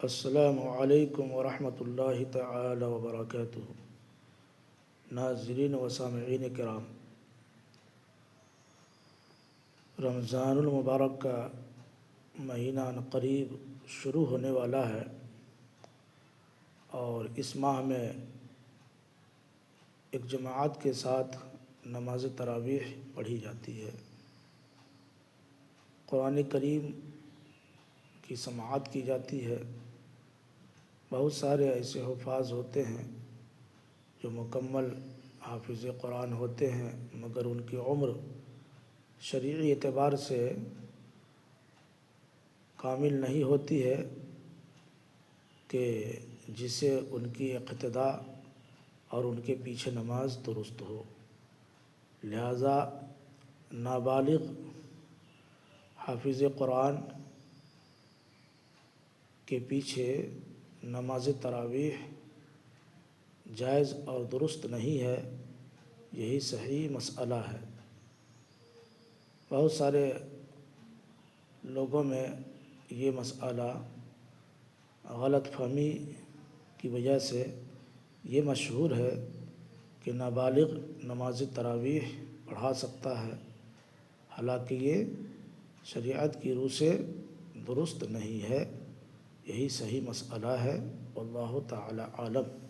السلام علیکم ورحمۃ اللہ تعالی وبرکاتہ۔ ناظرین و سامعین کرام، رمضان المبارک کا مہینہ عنقریب شروع ہونے والا ہے، اور اس ماہ میں ایک جماعت کے ساتھ نماز تراویح پڑھی جاتی ہے، قرآن کریم کی سماعت کی جاتی ہے۔ بہت سارے ایسے حفاظ ہوتے ہیں جو مکمل حافظ قرآن ہوتے ہیں، مگر ان کی عمر شرعی اعتبار سے کامل نہیں ہوتی ہے کہ جسے ان کی اقتداء اور ان کے پیچھے نماز درست ہو، لہذا نابالغ حافظ قرآن کے پیچھے نماز تراویح جائز اور درست نہیں ہے۔ یہی صحیح مسئلہ ہے۔ بہت سارے لوگوں میں یہ مسئلہ غلط فہمی کی وجہ سے یہ مشہور ہے کہ نابالغ نماز تراویح پڑھا سکتا ہے، حالانکہ یہ شریعت کی روح سے درست نہیں ہے۔ یہی صحیح مسئلہ ہے، واللہ تعالی عالم۔